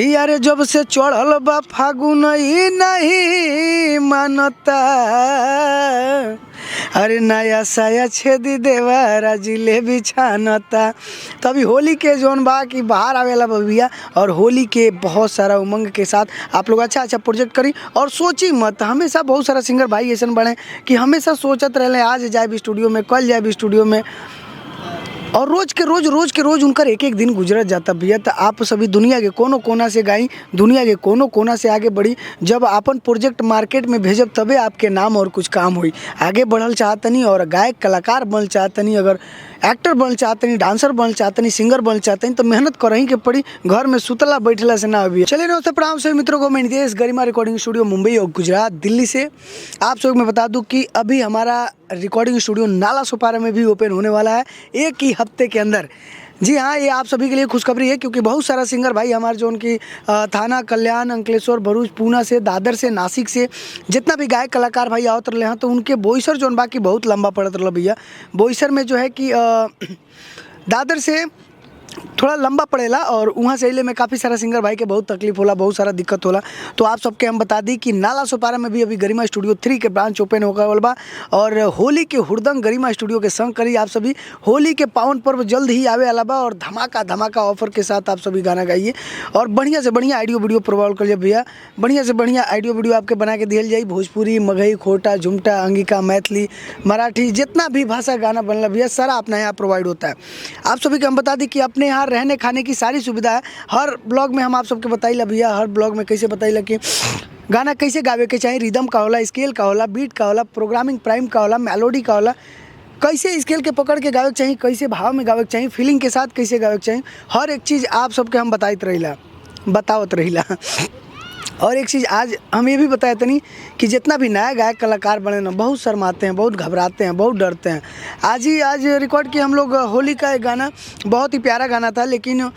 कि यारे जब से चढ़ल बा फागुन ई नहीं मानता। अरे नया साया छेदी देवारा जिलेबी छानता। तो अभी होली के जोन बा कि बाहर आवेला भैया, और होली के बहुत सारा उमंग के साथ आप लोग अच्छा अच्छा प्रोजेक्ट करी और सोची मत। हमेशा बहुत सारा सिंगर भाई ऐसा बने कि हमेशा सोचत रहे आज जाए स्टूडियो में, कल जाए स्टूडियो में, और रोज के रोज उनका एक एक दिन गुजरत जाता भैया। तो आप सभी दुनिया के कोनो कोना से गाई, दुनिया के कोनो कोना से आगे बढ़ी। जब अपन प्रोजेक्ट मार्केट में भेजब तबे आपके नाम और कुछ काम हुई। आगे बढ़ल चाहतनी और गायक कलाकार बन चाहतनी, अगर एक्टर बन चाहतनी, डांसर बन चाहतनी, सिंगर बन चाहतनी, तो मेहनत करही के पड़ी। घर में सुतला बैठला से ना अभी। चलिए नमस्ते प्रणाम सभी मित्रों को। मैं नितेश, गरिमा रिकॉर्डिंग स्टूडियो मुंबई और गुजरात दिल्ली से आप सबको मैं बता दूं कि अभी हमारा रिकॉर्डिंग स्टूडियो नाला सुपारा में भी ओपन होने वाला है एक ही हफ्ते के अंदर। जी हाँ, ये आप सभी के लिए खुशखबरी है, क्योंकि बहुत सारा सिंगर भाई हमारे जो उनकी थाना, कल्याण, अंकलेश्वर, भरूच, पूना से, दादर से, नासिक से जितना भी गायक कलाकार भाई आवत रहे हैं, तो उनके बोईसर जोन बाकी बहुत लंबा पड़त रहा भैया। बोईसर में जो है कि दादर से थोड़ा लंबा पड़ेला, और वहाँ से अइले में काफ़ी सारा सिंगर भाई के बहुत तकलीफ होला, बहुत सारा दिक्कत होला। तो आप सबके हम बता दी कि नाला सुपारा में भी अभी गरिमा स्टूडियो 3 के ब्रांच ओपन होकर वाला बा, और होली के हुड़दंग गरिमा स्टूडियो के संग करी। आप सभी होली के पावन पर्व जल्द ही आवे वाला बा, और धमाका धमाका ऑफर के साथ आप सभी गाना गाइए और बढ़िया से बढ़िया ऑडियो वीडियो प्रोवाइड करिए भैया। बढ़िया से बढ़िया ऑडियो वीडियो आपके बना के दिया जाए। भोजपुरी, मगही, खोटा, झुमटा, अंगिका, मैथिली, मराठी, जितना भी भाषा गाना बनला भैया सारा अपना यहाँ प्रोवाइड होता है। आप सभी को हम बता दी कि अपने यहाँ रहने खाने की सारी सुविधा है। हर ब्लॉग में हम आप सबके बताइला भैया, हर ब्लॉग में कैसे बताइला कि गाना कैसे गावे के चाहिए, रिदम का होला, स्केल का होला, बीट का होला, प्रोग्रामिंग प्राइम का होला, मेलोडी का होला, कैसे स्केल के पकड़ के गावे के चाहिए, कैसे भाव में गावे के चाहिए, फीलिंग के साथ कैसे गावे के चाहिए, हर एक चीज़ आप सबके हम बतावत रहिला। और एक चीज़ आज हम ये भी बताए तनी कि जितना भी नया गायक कलाकार बने ना, बहुत शर्माते हैं, बहुत घबराते हैं, बहुत डरते हैं। आज रिकॉर्ड किए हम लोग होली का एक गाना, बहुत ही प्यारा गाना था, लेकिन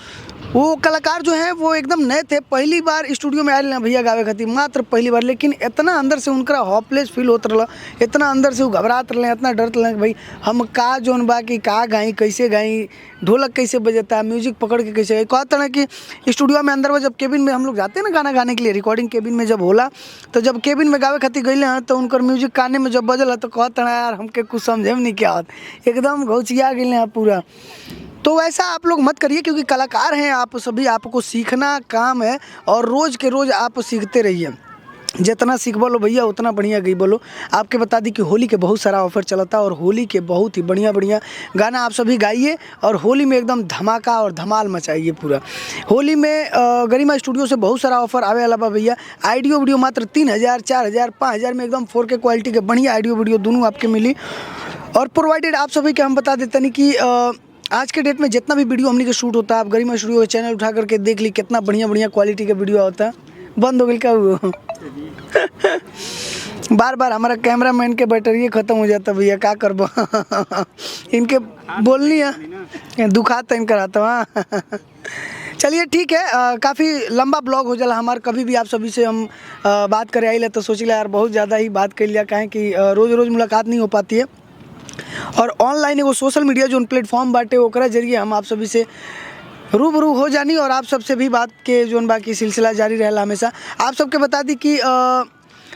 वो कलाकार जो हैं वो एकदम नए थे, पहली बार स्टूडियो में आए ना भैया गावे खातिर, मात्र पहली बार। लेकिन इतना अंदर से उनका होपलेस फील होत रहा, इतना अंदर से वो घबरात रहे, इतना डरत रहे भाई हम का जोन बा कि का गाई, कैसे गाई, ढोलक कैसे बजता, म्यूजिक पकड़ के कैसे गाई। कहते हैं कि स्टूडियो में अंदर वो जब केबिन में हम लोग जाते हैं ना गाना गाने के लिए, रिकॉर्डिंग केबिन में जब होला, तो जब केबिन में गावे खातिर गए हैं तो उनकर म्यूजिक काने में जब बजल है तो कहते हैं यार हमके कुछ समझे में नहीं क्या होता, एकदम घौचिया गए हैं पूरा। तो वैसा आप लोग मत करिए, क्योंकि कलाकार हैं आप सभी, आपको सीखना काम है और रोज़ के रोज़ आप सीखते रहिए। जितना सीख बोलो भैया उतना बढ़िया गई बोलो। आपके बता दी कि होली के बहुत सारा ऑफर चलता है, और होली के बहुत ही बढ़िया बढ़िया गाना आप सभी गाइए, और होली में एकदम धमाका और धमाल मचाइए पूरा। होली में गरिमा स्टूडियो से बहुत सारा ऑफर आवे वाला बा भैया। ऑडियो वीडियो मात्र 3000, 4000, 5000 में एकदम 4K क्वालिटी के बढ़िया ऑडियो वीडियो दोनों आपके मिली। और प्रोवाइडेड आप सभी के हम बता देते हैं कि आज के डेट में जितना भी वीडियो हमने के शूट होता है, आप गरिमा स्टूडियो का चैनल उठा करके देख ली, कितना बढ़िया बढ़िया क्वालिटी का वीडियो होता है। बंद हो गया क्या हुआ? बार बार हमारा कैमरा मैन के बैटरी ख़त्म हो जाता भैया, क्या करबो। इनके बोलनी है दुखाता इनका रहता वहाँ। चलिए ठीक है, काफ़ी लंबा ब्लॉग हो जाला हमार। कभी भी आप सभी से हम बात करे आई तो सोचिला यार बहुत ज़्यादा ही बात कर लिया, काहे कि रोज़ रोज़ मुलाकात नहीं हो पाती है, और ऑनलाइन एगो सोशल मीडिया जो प्लेटफॉर्म बाटे ओकरा जरिए हम आप सभी से रूबरू हो जानी, और आप सबसे भी बात के जोन बाकी सिलसिला जारी रहेला हमेशा। आप सबके बता दी कि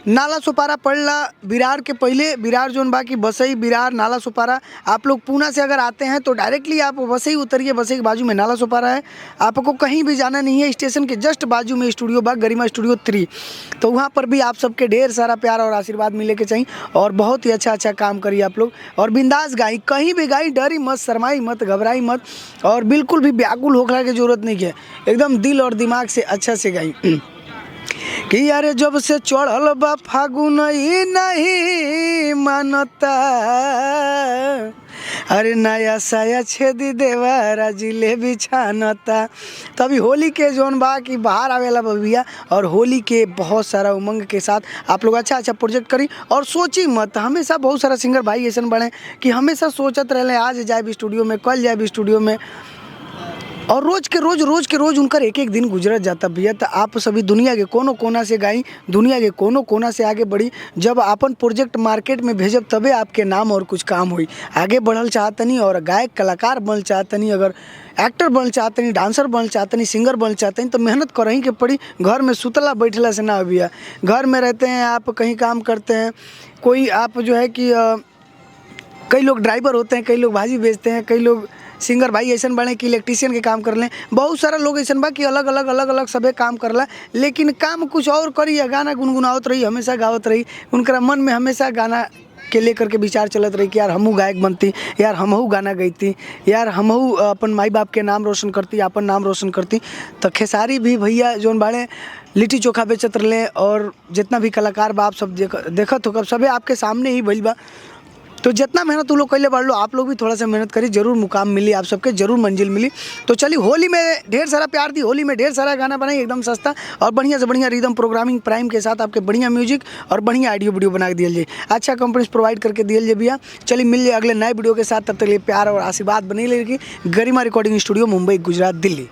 नाला सुपारा पड़ला बिरार के पहले, बिरार जोन बाकी बसई, बिरार, नाला सुपारा। आप लोग पूना से अगर आते हैं तो डायरेक्टली आप बसई उतरिए, बसई के बाजू में नाला सुपारा है, आपको कहीं भी जाना नहीं है। स्टेशन के जस्ट बाजू में स्टूडियो बा गरिमा स्टूडियो 3, तो वहाँ पर भी आप सबके ढेर सारा प्यार और आशीर्वाद मिले के चाहिए, और बहुत ही अच्छा अच्छा काम करिए आप लोग, और बिंदास गाई, कहीं भी गाई, डरी मत, शर्माई मत, घबराई मत, और बिल्कुल भी व्याकुल होकर की जरूरत नहीं है, एकदम दिल और दिमाग से अच्छा से गाई। कि यारे जब से चढ़ल बा फागुन ई नहीं मानता। अरे नया साया छेदी देवारा जिलेबी छानता। तो अभी होली के जोन बा कि बाहर आवेला भैया, और होली के बहुत सारा उमंग के साथ आप लोग अच्छा अच्छा प्रोजेक्ट करी और सोची मत। हमेशा बहुत सारा सिंगर भाई ऐसा बने कि हमेशा सोचत रहे आज जाए स्टूडियो में, कल जाए स्टूडियो में, और रोज के रोज उनका एक एक दिन गुजरत जाता भैया। तो आप सभी दुनिया के कोनो कोना से गाई, दुनिया के कोनो कोना से आगे बढ़ी। जब अपन प्रोजेक्ट मार्केट में भेजब तबे आपके नाम और कुछ काम हुई। आगे बढ़ल चाहतनी और गायक कलाकार बनल चाहतनी, अगर एक्टर बनल चाहतनी, डांसर बनल चाहतनी, सिंगर बनल चाहतनी तो मेहनत करही के पड़ी। घर में सुतला बैठला से ना भैया। घर में रहते हैं आप, कहीं काम करते हैं, कोई आप जो है कि कई लोग ड्राइवर होते हैं, कई लोग भाजी बेचते हैं, कई लोग सिंगर भाई ऐसा बने कि इलेक्ट्रीशियन के काम कर लें। बहुत सारा लोग ऐसा बा कि अलग अलग सबे काम करला, लेकिन काम कुछ और करी। गाना गुनगुनावत रही, हमेशा गावत रही। उनका मन में हमेशा गाना के लेकर के विचार चलत रही कि यार हमहू गायक बनती, यार हमहू गाना गईती, यार हमहू अपन माई बाप के नाम रोशन करती, अपन नाम रोशन करती। तो खेसारी भी भैया जोन बाड़े लिट्टी चोखा बेचत रहे, और जितना भी कलाकार बा आप सब देखत हो, कब सबे आपके सामने ही भइल बा। तो जितना मेहनत तुम लोग कैले बढ़ लो, आप लोग भी थोड़ा सा मेहनत करी, जरूर मुकाम मिली आप सबके, जरूर मंजिल मिली। तो चलिए, होली में ढेर सारा प्यार दी, होली में ढेर सारा गाना बनाई, एकदम सस्ता और बढ़िया से बढ़िया रिदम प्रोग्रामिंग प्राइम के साथ आपके बढ़िया म्यूजिक और बढ़िया ऑडियो वीडियो बना के दिया जाए, अच्छा कंपनी प्रोवाइड करके दिया जाए भैया। चलिए मिल जाए अगले नए वीडियो के साथ, तब तक लिए प्यार और आशीर्वाद बनी रहेगी। गरिमा रिकॉर्डिंग स्टूडियो, मुंबई, गुजरात, दिल्ली।